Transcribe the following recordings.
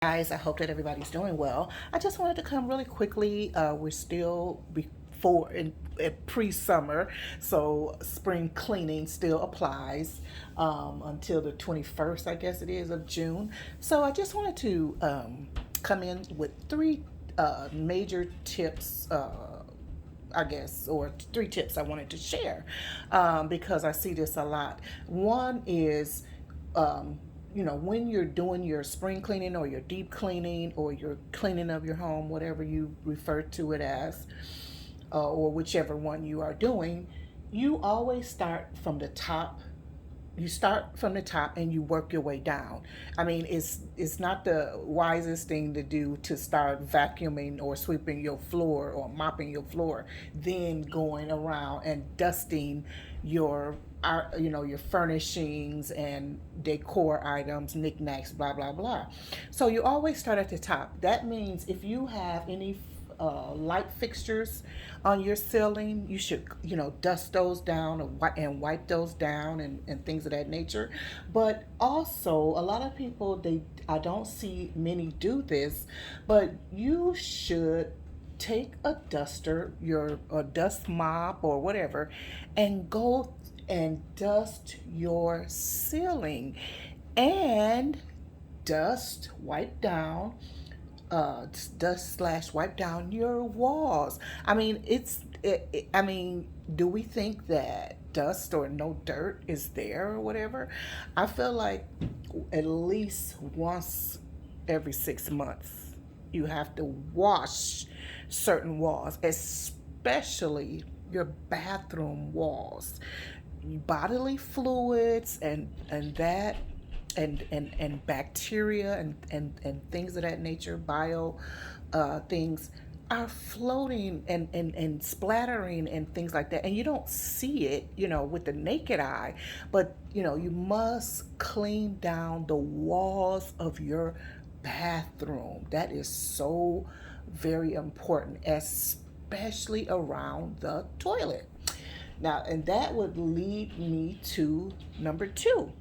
Guys, I hope that everybody's doing well. I just wanted to come really quickly. We're still before in pre-summer, so spring cleaning still applies until the 21st, I guess it is, of June. So I just wanted to come in with three major tips. I guess, or three tips I wanted to share because I see this a lot. One is when you're doing your spring cleaning or your deep cleaning or your cleaning of your home, whatever you refer to it as, or whichever one you are doing, you always start from the top. You start from the top and you work your way down. I mean, it's not the wisest thing to do to start vacuuming or sweeping your floor or mopping your floor, then going around and dusting your your furnishings and decor items, knickknacks, blah blah blah. So you always start at the top. That means if you have any light fixtures on your ceiling, you should, dust those down and wipe those down and things of that nature. But also, a lot of people, I don't see many do this, but you should take a duster, your a dust mop or whatever, and go and dust your ceiling and wipe down dust slash wipe down your walls. I mean, I mean, do we think that dust or no dirt is there or whatever? I feel like at least once every 6 months you have to wash certain walls, especially your bathroom walls, bodily fluids and bacteria and things of that nature, bio things are floating and splattering and things like that. And you don't see it, with the naked eye, but you must clean down the walls of your bathroom. That is so very important, especially around the toilet. Now, and that would lead me to number two.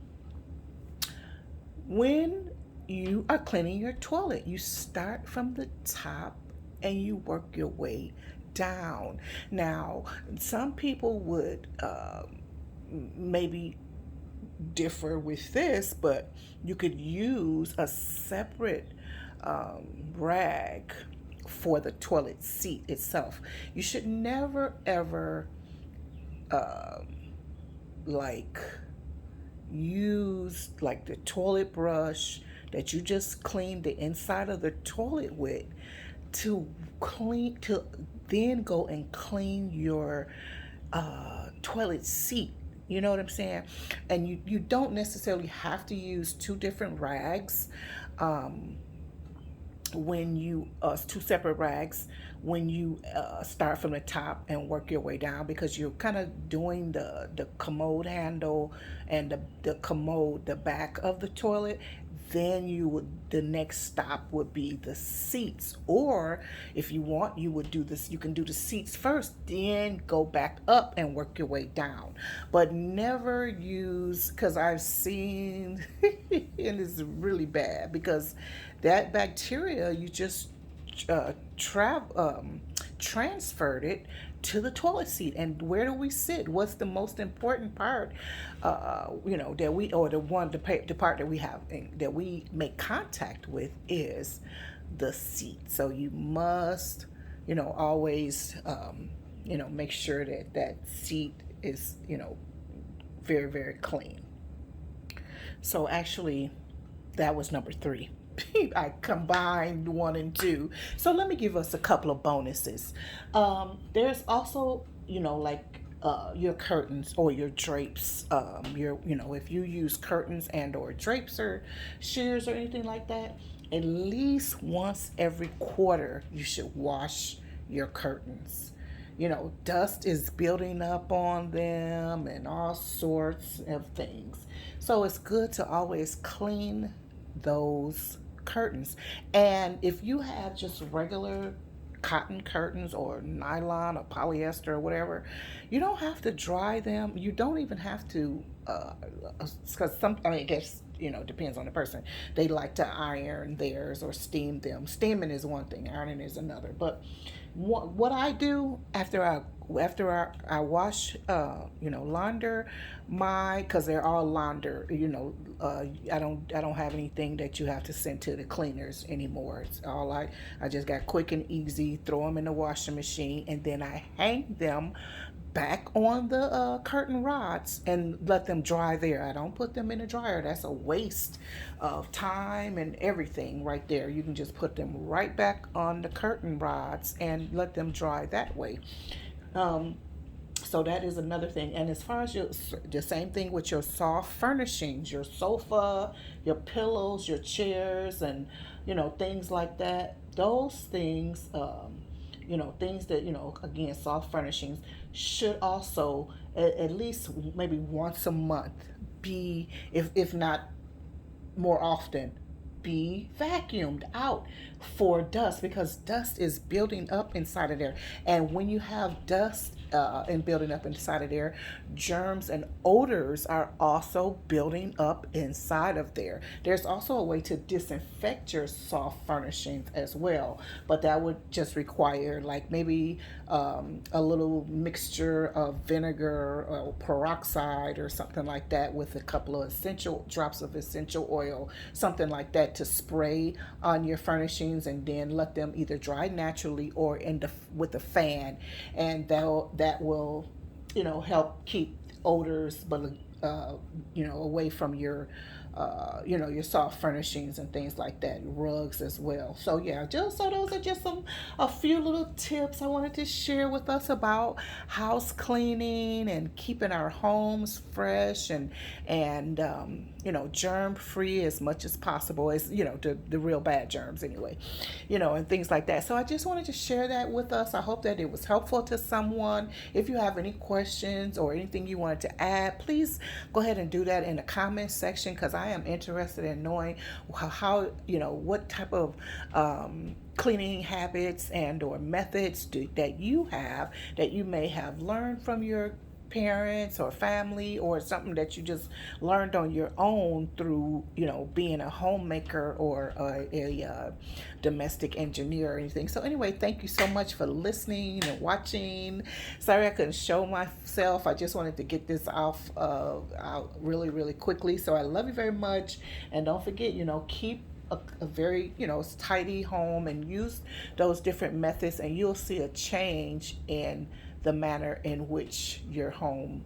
When you are cleaning your toilet, you start from the top and you work your way down. Now, some people would maybe differ with this, but you could use a separate rag for the toilet seat itself. You should never ever um like use like the toilet brush that you just clean the inside of the toilet with to then go and clean your toilet seat. You know what I'm saying? And you don't necessarily have to use two different rags. Um, when you two separate rags when you start from the top and work your way down, because you're kind of doing the commode handle and the commode, the back of the toilet. Then the next stop would be the seats, or if you want, you would do this, you can do the seats first, then go back up and work your way down. But never use, because I've seen and it's really bad, because that bacteria, you just transferred it to the toilet seat. And where do we sit? What's the most important part? That we, or the part that we have that we make contact with is the seat. So you must, always, make sure that that seat is, very, very clean. So actually, that was number three. I combined one and two. So let me give us a couple of bonuses. There's also, like your curtains or your drapes. If you use curtains and or drapes or shears or anything like that, at least once every quarter you should wash your curtains. Dust is building up on them and all sorts of things. So it's good to always clean those curtains. And if you have just regular cotton curtains or nylon or polyester or whatever, you don't have to dry them. You don't even have to, because some, I mean, there's depends on the person. They like to iron theirs or steam them. Steaming is one thing, ironing is another. But what I do after I wash, launder my, because they're all launder. I don't have anything that you have to send to the cleaners anymore. It's all I just got quick and easy. Throw them in the washing machine, and then I hang them back on the curtain rods and let them dry there. I don't put them in a dryer. That's a waste of time and everything right there. You can just put them right back on the curtain rods and let them dry that way. Um, so that is another thing. And as far as the same thing with your soft furnishings, your sofa, your pillows, your chairs, and things like that. Those things, things that again, soft furnishings should also at least maybe once a month be, if not more often, be vacuumed out for dust, because dust is building up inside of there. And when you have dust and building up inside of there, germs and odors are also building up inside of there. There's also a way to disinfect your soft furnishings as well, but that would just require like maybe a little mixture of vinegar or peroxide or something like that with a couple of essential drops of essential oil, something like that, to spray on your furnishings, and then let them either dry naturally or in the with a fan, and that will help keep odors, but away from your soft furnishings and things like that, rugs as well. So yeah, just so those are just a few little tips I wanted to share with us about house cleaning and keeping our homes fresh and germ free as much as possible, as the real bad germs anyway, and things like that. So I just wanted to share that with us. I hope that it was helpful to someone. If you have any questions or anything you wanted to add, please go ahead and do that in the comment section, because I am interested in knowing how what type of cleaning habits and or methods that you have, that you may have learned from your parents or family, or something that you just learned on your own through being a homemaker or a domestic engineer or anything. So anyway, thank you so much for listening and watching. Sorry I couldn't show myself. I just wanted to get this off out really really quickly. So I love you very much, and don't forget, keep a very tidy home and use those different methods, and you'll see a change in the manner in which your home,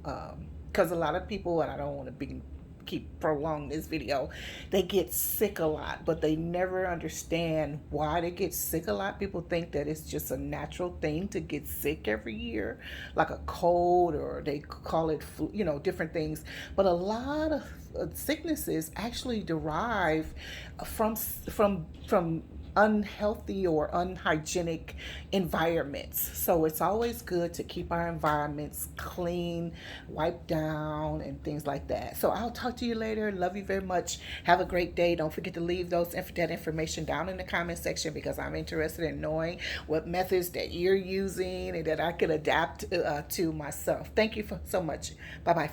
because a lot of people, and I don't want to keep prolong this video, they get sick a lot, but they never understand why they get sick a lot. People think that it's just a natural thing to get sick every year, like a cold, or they call it flu, different things. But a lot of sicknesses actually derive from unhealthy or unhygienic environments. So it's always good to keep our environments clean, wiped down, and things like that. So I'll talk to you later. Love you very much. Have a great day. Don't forget to leave that information down in the comment section, because I'm interested in knowing what methods that you're using and that I could adapt to myself. Thank you so much. Bye bye.